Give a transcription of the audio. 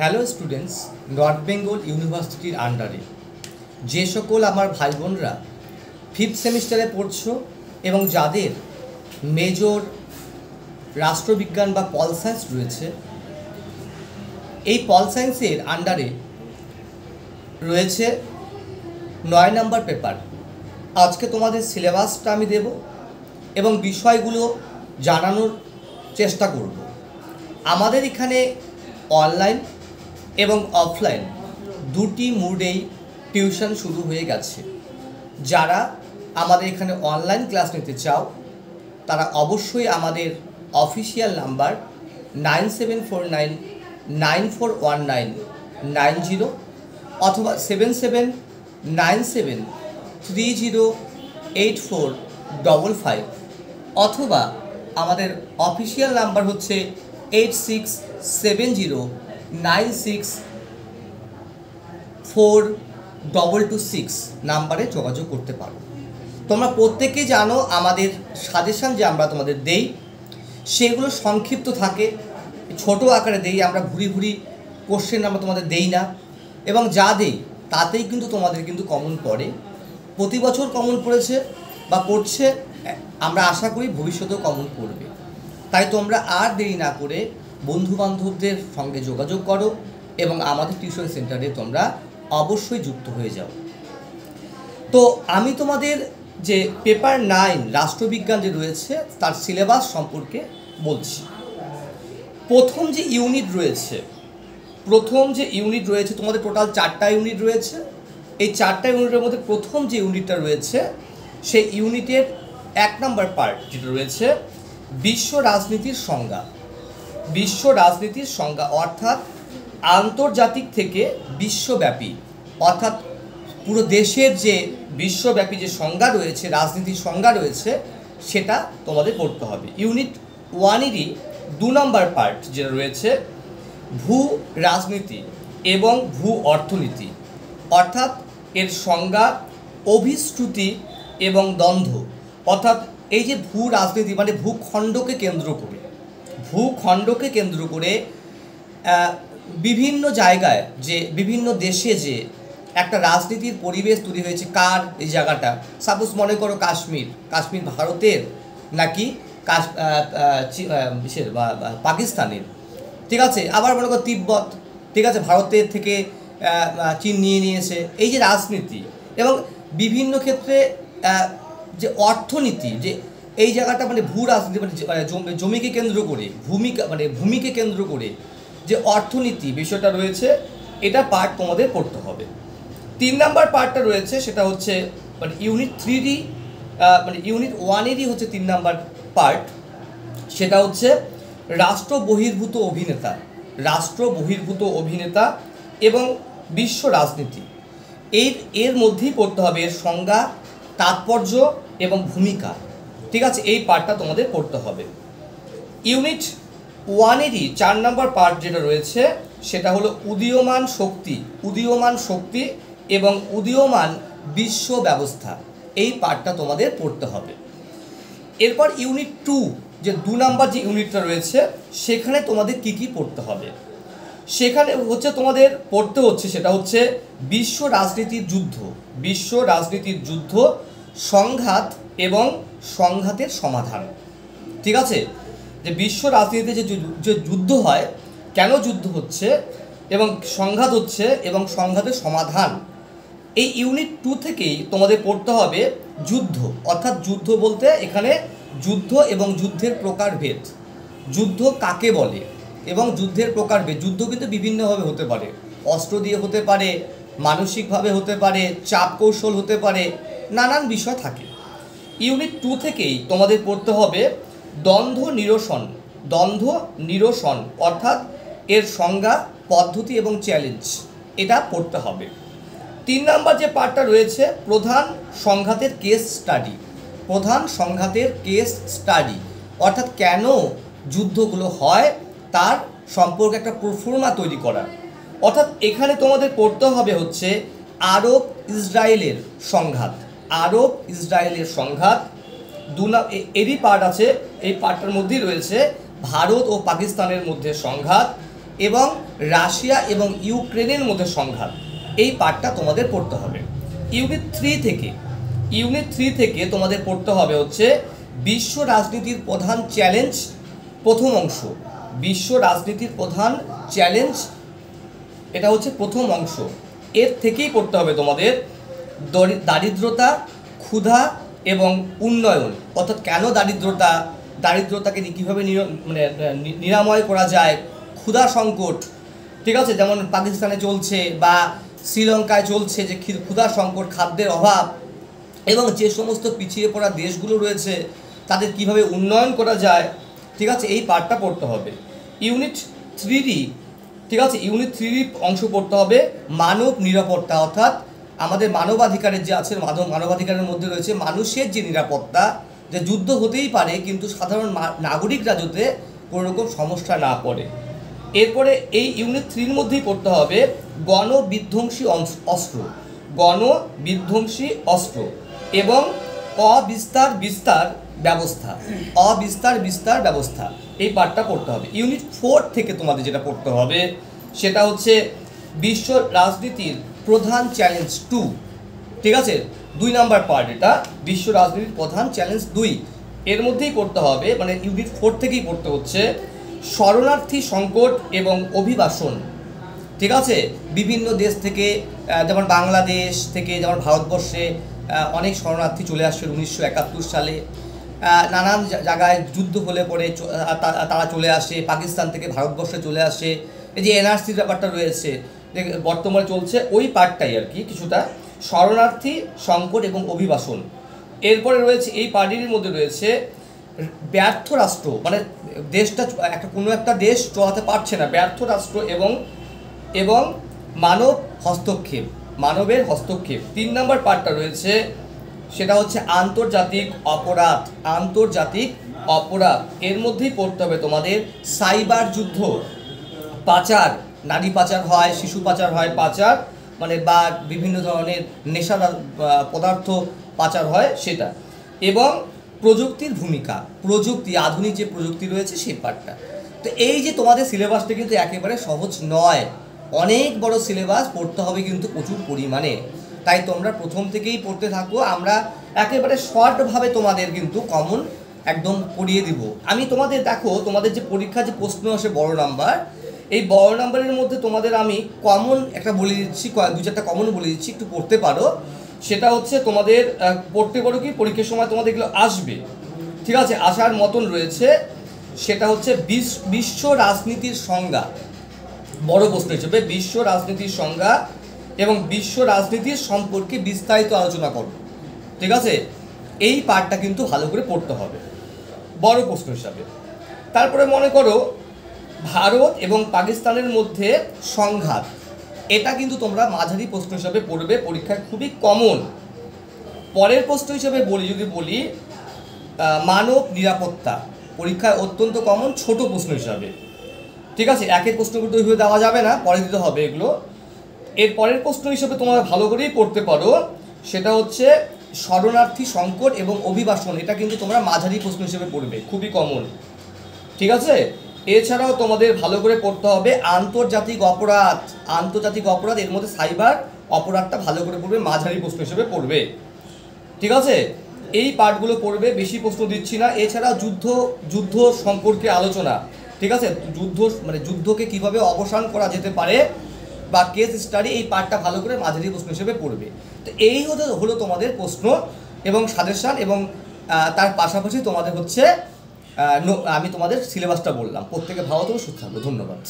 Hello students, north Bengal ইউনিভার্সিটির আন্ডারে যে সকল আমার ভাই বোনরা ফিফথ সেমিস্টারে পড়ছো এবং যাদের মেজর রাষ্ট্রবিজ্ঞান বা পল সায়েন্স রয়েছে, এই পল সায়েন্সের আন্ডারে রয়েছে 9 নম্বর পেপার। আজকে তোমাদের সিলেবাসটা আমি দেব এবং বিষয়গুলো জানানোর চেষ্টা করব। আমাদের এখানে অনলাইন এবং অফলাইন দুটি মোডেই টিউশন শুরু হয়ে গেছে। যারা আমাদের এখানে অনলাইন ক্লাস নিতে চাও তারা অবশ্যই আমাদের অফিসিয়াল নাম্বার 9749941990 অথবা 7797308455 অথবা আমাদের অফিসিয়াল নাম্বার হচ্ছে 8670964226 নাম্বারে যোগাযোগ করতে পারো। তোমরা প্রত্যেকে জানো আমাদের সাজেশান যে আমরা তোমাদের দেই সেগুলো সংক্ষিপ্ত থাকে, ছোট আকারে দেই, আমরা ভুরি ভুরি কোশ্চেন আমরা তোমাদের দেই না এবং যা দেই তাতেই কিন্তু তোমাদের কিন্তু কমন পড়ে। প্রতি বছর কমন পড়েছে বা পড়ছে, আমরা আশা করি ভবিষ্যতেও কমন পড়বে। তাই তোমরা আর দেরি না করে বন্ধুবান্ধবদের সঙ্গে যোগাযোগ করো এবং আমাদের টিউশন সেন্টারে তোমরা অবশ্যই যুক্ত হয়ে যাও। তো আমি তোমাদের যে পেপার 9 রাষ্ট্রবিজ্ঞান যে রয়েছে তার সিলেবাস সম্পর্কে বলছি। প্রথম যে ইউনিট রয়েছে তোমাদের টোটাল 4টা ইউনিট রয়েছে। এই 4টা ইউনিটের মধ্যে প্রথম যে ইউনিটটা রয়েছে সেই ইউনিটের 1 নম্বর পার্ট যেটা রয়েছে বিশ্ব রাজনীতির সংজ্ঞা অর্থাৎ আন্তর্জাতিক থেকে বিশ্বব্যাপী, অর্থাৎ পুরো দেশের যে বিশ্বব্যাপী যে সংজ্ঞা রয়েছে, রাজনীতির সংজ্ঞা রয়েছে, সেটা তোমাদের পড়তে হবে। ইউনিট 1-এরই 2 নম্বর পার্ট যেটা রয়েছে ভূ রাজনীতি এবং ভূ অর্থনীতি, অর্থাৎ এর সংজ্ঞা, অভিশ্রুতি এবং দ্বন্দ্ব। অর্থাৎ এই যে ভূ রাজনীতি মানে ভূখণ্ডকে কেন্দ্র করে বিভিন্ন জায়গায় যে বিভিন্ন দেশে যে একটা রাজনীতির পরিবেশ তৈরি হয়েছে, কার এই জায়গাটা, সাপোজ মনে করো কাশ্মীর ভারতের নাকি পাকিস্তানের, ঠিক আছে। আবার মনে করো তিব্বত, ঠিক আছে, ভারতের থেকে চীন নিয়ে নিয়েছে। এই যে রাজনীতি এবং বিভিন্ন ক্ষেত্রে যে অর্থনীতি, যে এই জায়গাটা মানে ভূ রাজনীতি মানে জমিকে কেন্দ্র করে ভূমিকে কেন্দ্র করে যে অর্থনীতি বিষয়টা রয়েছে, এটা পার্ট তোমাদের পড়তে হবে। 3 নম্বর পার্টটা রয়েছে সেটা হচ্ছে মানে ইউনিট 3 মানে ইউনিট 1-এরই হচ্ছে 3 নম্বর পার্ট, সেটা হচ্ছে রাষ্ট্র বহির্ভূত অভিনেতা এবং বিশ্ব রাজনীতি। এর মধ্যেই পড়তে হবে এর সংজ্ঞা, তাৎপর্য এবং ভূমিকা, ঠিক আছে। এই পার্টটা তোমাদের পড়তে হবে। ইউনিট 1-এরই 4 নম্বর পার্ট যেটা রয়েছে সেটা হলো উদীয়মান শক্তি এবং উদীয়মান বিশ্ব ব্যবস্থা। এই পার্টটা তোমাদের পড়তে হবে। এরপর ইউনিট 2 যে 2 নম্বর যে ইউনিটটা রয়েছে সেখানে তোমাদের কি পড়তে হবে, সেখানে হচ্ছে তোমাদের পড়তে হচ্ছে সেটা হচ্ছে বিশ্ব রাজনীতির যুদ্ধ, সংঘাত এবং সংঘাতের সমাধান, ঠিক আছে। যে বিশ্ব রাজনীতিতে যে যুদ্ধ হয়, কেন যুদ্ধ হচ্ছে এবং সংঘাত হচ্ছে এবং সংঘাতের সমাধান, এই ইউনিট 2 থেকেই তোমাদের পড়তে হবে যুদ্ধ। অর্থাৎ যুদ্ধ বলতে এখানে যুদ্ধ এবং যুদ্ধের প্রকারভেদ, যুদ্ধ কাকে বলে এবং যুদ্ধের প্রকারভেদ। যুদ্ধ কিন্তু বিভিন্নভাবে হতে পারে, অস্ত্র দিয়ে হতে পারে, মানসিকভাবে হতে পারে, চাপ কৌশল হতে পারে, নানান বিষয় থাকে। ইউনিট 2 থেকেই তোমাদের পড়তে হবে দ্বন্দ্ব নিরসন অর্থাৎ এর সংজ্ঞা, পদ্ধতি এবং চ্যালেঞ্জ, এটা পড়তে হবে। 3 নম্বর যে পার্টটা রয়েছে প্রধান সংঘাতের কেস স্টাডি, অর্থাৎ কেন যুদ্ধগুলো হয় তার সম্পর্কে একটা প্রফর্মা তৈরি করা। অর্থাৎ এখানে তোমাদের পড়তে হবে হচ্ছে আরব ইসরায়েলের সংঘাত। এরই পার্ট আছে, এই পার্টটার মধ্যেই রয়েছে ভারত ও পাকিস্তানের মধ্যে সংঘাত, এবং রাশিয়া এবং ইউক্রেনের মধ্যে সংঘাত, এই পার্টটা তোমাদের পড়তে হবে। ইউনিট 3 থেকে তোমাদের পড়তে হবে হচ্ছে বিশ্ব রাজনীতির প্রধান চ্যালেঞ্জ, প্রথম অংশ। বিশ্ব রাজনীতির প্রধান চ্যালেঞ্জ, এটা হচ্ছে প্রথম অংশ। এর থেকেই পড়তে হবে তোমাদের দারিদ্রতা, ক্ষুধা এবং উন্নয়ন, অর্থাৎ কেন দারিদ্রতাকে কীভাবে নিরাময় করা যায়, ক্ষুধা সংকট, ঠিক আছে, যেমন পাকিস্তানে চলছে বা শ্রীলঙ্কায় চলছে যে ক্ষুধা সংকট, খাদ্যের অভাব, এবং যে সমস্ত পিছিয়ে পড়া দেশগুলো রয়েছে তাদের কিভাবে উন্নয়ন করা যায়, ঠিক আছে, এই পার্টটা পড়তে হবে। ইউনিট 3 ঠিক আছে, ইউনিট 3 অংশ পড়তে হবে মানব নিরাপত্তা, অর্থাৎ আমাদের মানবাধিকারের যে আছে, মানবাধিকারের মধ্যে রয়েছে মানুষের যে নিরাপত্তা, যে যুদ্ধ হতেই পারে কিন্তু সাধারণ নাগরিকরা যাতে কোনো রকম সমস্যা না পড়ে। এরপরে এই ইউনিট 3 মধ্যেই পড়তে হবে গণবিধ্বংসী অস্ত্র এবং অবিস্তার ব্যবস্থা, এই পার্টটা পড়তে হবে। ইউনিট 4 থেকে তোমাদের যেটা পড়তে হবে সেটা হচ্ছে বিশ্ব রাজনীতির প্রধান চ্যালেঞ্জ 2, ঠিক আছে, 2 নাম্বার পার্ট, এটা বিশ্ব রাজনীতির প্রধান চ্যালেঞ্জ 2। এর মধ্যেই পড়তে হবে, মানে ইউনিট 4 থেকেই পড়তে হচ্ছে শরণার্থী সংকট এবং অভিবাসন, ঠিক আছে, বিভিন্ন দেশ থেকে, যেমন বাংলাদেশ থেকে, যেমন ভারতবর্ষে অনেক শরণার্থী চলে আসছে 1971 সালে, নানান জায়গায় যুদ্ধ হলে পরে তারা চলে আসে, পাকিস্তান থেকে ভারতবর্ষে চলে আসে, এই যে এনআরসির ব্যাপারটা রয়েছে বর্তমানে চলছে, ওই পার্টটাই আর কি কিছুটা, শরণার্থী সংকট এবং অভিবাসন। এরপরে রয়েছে এই পার্টির মধ্যে রয়েছে ব্যর্থ রাষ্ট্র, মানে দেশটা কোনো একটা দেশ চলাতে পারছে না, ব্যর্থ রাষ্ট্র এবং মানবের হস্তক্ষেপ। 3 নম্বর পার্টটা রয়েছে সেটা হচ্ছে আন্তর্জাতিক অপরাধ। এর মধ্যেই পড়তে হবে তোমাদের সাইবার যুদ্ধ, পাচার, নারী পাচার হয়, শিশু পাচার হয়, মানে বা বিভিন্ন ধরনের নেশাদার পদার্থ পাচার হয় সেটা, এবং প্রযুক্তির ভূমিকা, আধুনিক যে প্রযুক্তি রয়েছে সেই পার্টটা। তো এই যে তোমাদের সিলেবাসটা কিন্তু একেবারে সহজ নয়, অনেক বড় সিলেবাস, পড়তে হবে কিন্তু প্রচুর পরিমাণে, তাই তোমরা প্রথম থেকেই পড়তে থাকো। আমরা একেবারে শর্টভাবে তোমাদের কিন্তু কমন একদম পড়িয়ে দিব। আমি তোমাদের তোমাদের যে পরীক্ষা যে প্রশ্ন আসে বড় নাম্বার, এই বড় নাম্বারের মধ্যে তোমাদের আমি কমন একটা বলে দিচ্ছি, 2-4টা কমন বলে দিচ্ছি, একটু পড়তে পারো। সেটা হচ্ছে তোমাদের পড়তে পারো কি পরীক্ষার সময় তোমাদের এগুলো আসবে, ঠিক আছে, আসার মতন রয়েছে। সেটা হচ্ছে বিশ্ব রাজনীতির সংজ্ঞা, বড় প্রশ্ন হিসেবে বিশ্ব রাজনীতির সংজ্ঞা এবং বিশ্ব রাজনীতির সম্পর্কে বিস্তারিত আলোচনা করো, ঠিক আছে, এই পার্টটা কিন্তু ভালো করে পড়তে হবে বড় প্রশ্ন হিসাবে। তারপরে মনে করো ভারত এবং পাকিস্তানের মধ্যে সংঘাত, এটা কিন্তু তোমরা মাঝারি প্রশ্ন হিসাবে পড়বে, পরীক্ষায় খুবই কমন। পরের প্রশ্ন হিসাবে বলি মানব নিরাপত্তা, পরীক্ষায় অত্যন্ত কমন, ছোট প্রশ্ন হিসাবে, ঠিক আছে, একের প্রশ্নগুলো তো ওইভাবে দেওয়া যাবে না, পরে দিতে হবে এগুলো। এর পরের প্রশ্ন হিসেবে তোমরা ভালো করেই পড়তে পারো, সেটা হচ্ছে শরণার্থী সংকট এবং অভিবাসন, এটা কিন্তু তোমরা মাঝারি প্রশ্ন হিসেবে পড়বে, খুবই কমন, ঠিক আছে। এছাড়াও তোমাদের ভালো করে পড়তে হবে আন্তর্জাতিক অপরাধ, এর মধ্যে সাইবার অপরাধটা ভালো করে পড়বে, মাঝারি প্রশ্ন হিসেবে পড়বে, ঠিক আছে, এই পার্টগুলো পড়বে, বেশি প্রশ্ন দিচ্ছি না। এছাড়া যুদ্ধ সম্পর্কে আলোচনা, ঠিক আছে, যুদ্ধকে কিভাবে অবসান করা যেতে পারে বা কেস স্টাডি, এই পার্টটা ভালো করে মাঝারি প্রশ্ন হিসেবে পড়বে। তো এই হলো তোমাদের প্রশ্ন এবং সাজেশন, এবং তার পাশাপাশি তোমাদের হচ্ছে আমি তোমাদের সিলেবাসটা বললাম। প্রত্যেকে ভালো থাকো, সুস্থ থাকো, ধন্যবাদ।